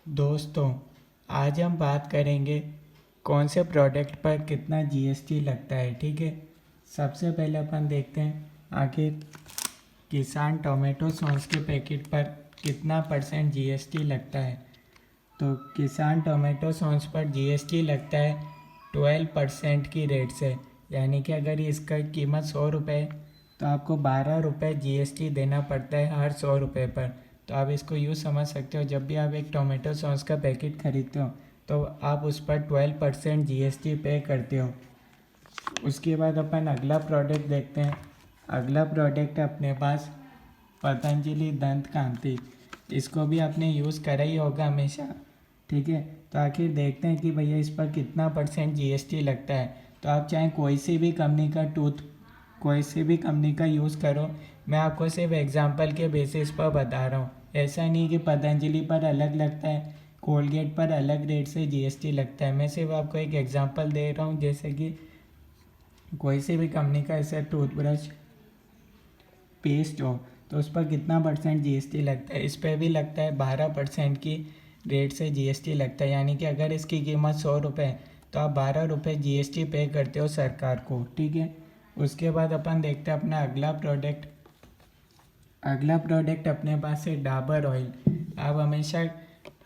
दोस्तों, आज हम बात करेंगे कौन से प्रोडक्ट पर कितना जीएसटी लगता है। ठीक है, सबसे पहले अपन देखते हैं आखिर किसान टोमेटो सॉस के पैकेट पर कितना परसेंट जीएसटी लगता है। तो किसान टोमेटो सॉस पर जीएसटी लगता है 12% की रेट से, यानी कि अगर इसका कीमत 100 रुपये तो आपको 12 रुपये जीएसटी देना पड़ता है हर 100 रुपये पर। तो आप इसको यूँ समझ सकते हो, जब भी आप एक टोमेटो सॉस का पैकेट खरीदते हो तो आप उस पर 12% जीएसटी पे करते हो। उसके बाद अपन अगला प्रोडक्ट देखते हैं। अगला प्रोडक्ट है अपने पास पतंजलि दंत कांति। इसको भी आपने यूज़ करा ही होगा हमेशा। ठीक है, तो आखिर देखते हैं कि भैया इस पर कितना परसेंट जीएसटी लगता है। तो आप चाहे कोई सी भी कंपनी का यूज़ करो, मैं आपको सिर्फ एग्जांपल के बेसिस पर बता रहा हूँ। ऐसा नहीं कि पतंजलि पर अलग लगता है, कोलगेट पर अलग रेट से जीएसटी लगता है। मैं सिर्फ आपको एक एग्जांपल दे रहा हूँ, जैसे कि कोई सी भी कंपनी का ऐसा टूथब्रश पेस्ट हो तो उस पर कितना परसेंट जीएसटी लगता है। इस पर भी लगता है 12% की रेट से जीएसटी लगता है, यानी कि अगर इसकी कीमत 100 रुपये है तो आप 12 रुपये जीएसटी पे करते हो सरकार को। ठीक है, उसके बाद अपन देखते हैं अपना अगला प्रोडक्ट। अगला प्रोडक्ट अपने पास है डाबर ऑयल। आप हमेशा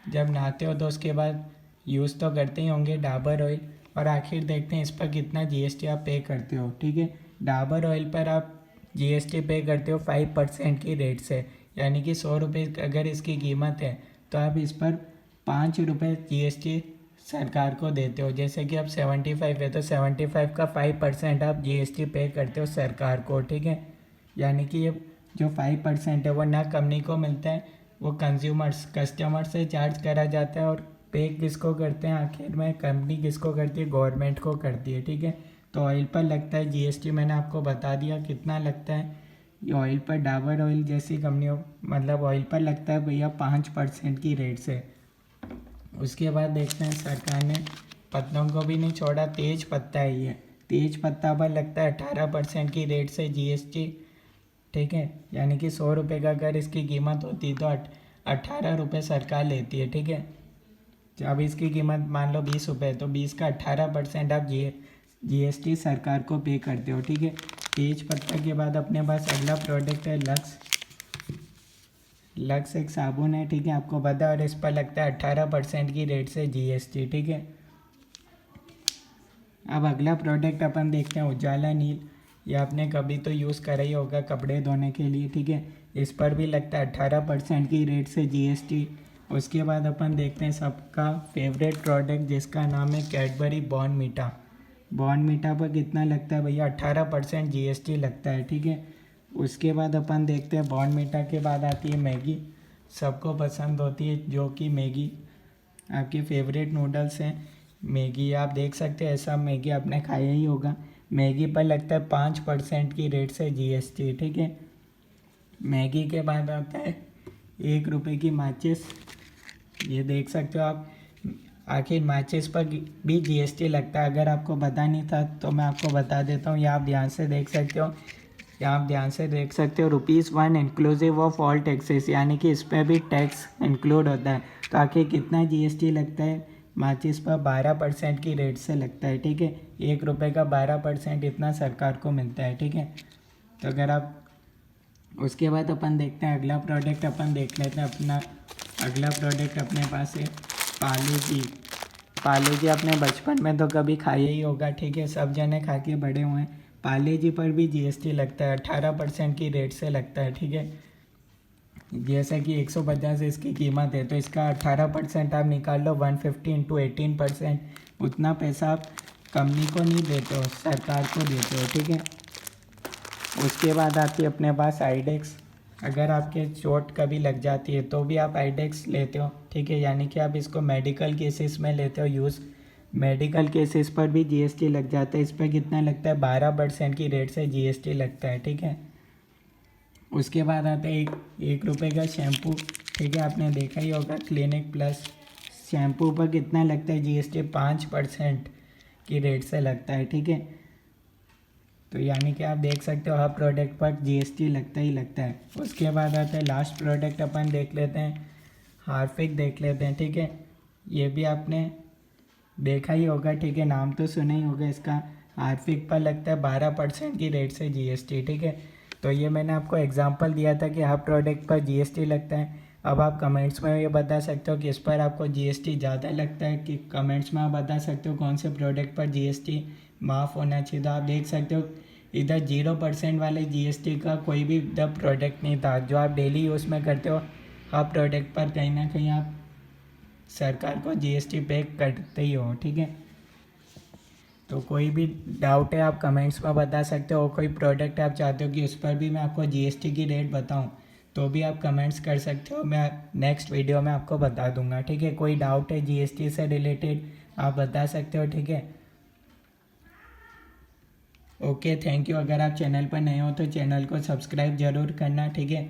जब नहाते हो तो उसके बाद यूज़ तो करते ही होंगे डाबर ऑयल, और आखिर देखते हैं इस पर कितना जीएसटी आप पे करते हो। ठीक है, डाबर ऑयल पर आप जीएसटी पे करते हो 5% की रेट से, यानी कि 100 रुपये अगर इसकी कीमत है तो आप इस पर 5 रुपये जीएसटी सरकार को देते हो। जैसे कि अब 75 है तो 75 का 5% आप जीएसटी पे करते हो सरकार को। ठीक है, यानी कि ये जो 5% है वो ना कंपनी को मिलता है, वो कस्टमर से चार्ज करा जाता है, और पे किसको करते हैं आखिर में, कंपनी किसको करती है, गवर्नमेंट को करती है। ठीक है, तो ऑयल पर लगता है जीएसटी, मैंने आपको बता दिया कितना लगता है। ये ऑयल पर डाबर ऑयल जैसी कंपनियों मतलब ऑयल पर लगता है भैया 5% की रेट से। उसके बाद देखते हैं सरकार ने पत्तों को भी नहीं छोड़ा, तेज पत्ता है ये, तेज पत्ता पर लगता है 18% की रेट से जीएसटी। ठीक है, यानी कि 100 रुपये का अगर इसकी कीमत होती तो 18 रुपये सरकार लेती है। ठीक है, तो अब इसकी कीमत मान लो 20 रुपये, तो 20 का 18% आप जीएसटी सरकार को पे करते हो। ठीक है, तेज पत्ता के बाद अपने पास अगला प्रोडक्ट है लक्स। लक्स एक साबुन है, ठीक है, आपको पता है, और इस पर लगता है 18% की रेट से जीएसटी। ठीक है, अब अगला प्रोडक्ट अपन देखते हैं उजाला नील। ये आपने कभी तो यूज़ करा ही होगा कपड़े धोने के लिए। ठीक है, इस पर भी लगता है 18% की रेट से जीएसटी। उसके बाद अपन देखते हैं सबका फेवरेट प्रोडक्ट जिसका नाम है कैडबरी बॉर्नवीटा। बॉर्नवीटा पर कितना लगता है भैया, 18% जीएसटी लगता है। ठीक है, उसके बाद अपन देखते हैं बॉर्नवीटा के बाद आती है मैगी। सबको पसंद होती है जो कि मैगी, आपके फेवरेट नूडल्स हैं मैगी। आप देख सकते हैं ऐसा मैगी आपने खाया ही होगा। मैगी पर लगता है 5% की रेट से जीएसटी। ठीक है, मैगी के बाद आता है 1 रुपये की माचिस। ये देख सकते हो आप, आखिर माचिस पर भी जीएसटी लगता है। अगर आपको पता नहीं था तो मैं आपको बता देता हूँ, ये आप ध्यान से देख सकते हो। यहाँ आप ध्यान से देख सकते हो ₹1 इंक्लूसिव ऑफ ऑल टैक्सेस, यानी कि इस पर भी टैक्स इंक्लूड होता है। तो आखिर कितना जीएसटी लगता है माचिस पर, 12% की रेट से लगता है। ठीक है, 1 रुपये का 12% इतना सरकार को मिलता है। ठीक है, तो अगर आप उसके बाद अपन देखते हैं अगला प्रोडक्ट, अपन देख लेते हैं अपना अगला प्रोडक्ट अपने पास है पार्ले जी। पार्ले जी आपने बचपन में तो कभी खाया ही होगा। ठीक है, सब जने खा के बड़े हुए हैं। पार्ले जी पर भी जीएसटी लगता है, 18% की रेट से लगता है। ठीक है, जैसा कि 150 इसकी कीमत है तो इसका 18% आप निकाल लो, 150 इंटू 18%, उतना पैसा आप कंपनी को नहीं देते हो, सरकार को देते हो। ठीक है, उसके बाद आती है अपने पास आइडेक्स। अगर आपके चोट कभी लग जाती है तो भी आप आइडेक्स लेते हो। ठीक है, यानी कि आप इसको मेडिकल केसेस में लेते हो यूज़। मेडिकल केसेस पर भी जीएसटी लग जाता है। इस पर कितना लगता है, 12% की रेट से जीएसटी लगता है। ठीक है, उसके बाद आता है 1 रुपये का शैम्पू। ठीक है, आपने देखा ही होगा क्लिनिक प्लस शैम्पू पर कितना लगता है जीएसटी, 5% की रेट से लगता है। ठीक है, तो यानी कि आप देख सकते हो हर प्रोडक्ट पर जीएसटी लगता ही लगता है। उसके बाद आता है लास्ट प्रोडक्ट अपन देख लेते हैं हार्पिक देख लेते हैं, ठीक है। ये भी आपने देखा ही होगा, ठीक है, नाम तो सुना ही होगा इसका। हार्पिक पर लगता है 12% की रेट से जीएसटी, ठीक है। तो ये मैंने आपको एग्जांपल दिया था कि हर प्रोडक्ट पर जीएसटी लगता है। अब आप कमेंट्स में ये बता सकते हो कि इस पर आपको जीएसटी ज़्यादा लगता है, कि कमेंट्स में आप बता सकते हो कौन से प्रोडक्ट पर जीएसटी माफ़ होना चाहिए। तो आप देख सकते हो इधर 0% वाले जीएसटी का कोई भी इधर प्रोडक्ट नहीं था। जो आप डेली यूज़ में करते हो हर प्रोडक्ट पर कहीं ना कहीं आप सरकार को जीएसटी पे करते ही हो, ठीक है। तो कोई भी डाउट है आप कमेंट्स में बता सकते हो। कोई प्रोडक्ट आप चाहते हो कि उस पर भी मैं आपको जीएसटी की रेट बताऊं तो भी आप कमेंट्स कर सकते हो, मैं नेक्स्ट वीडियो में आपको बता दूंगा, ठीक है। कोई डाउट है जीएसटी से रिलेटेड आप बता सकते हो, ठीक है। Okay, thank you. अगर आप चैनल पर नए हो तो चैनल को सब्सक्राइब ज़रूर करना, ठीक है।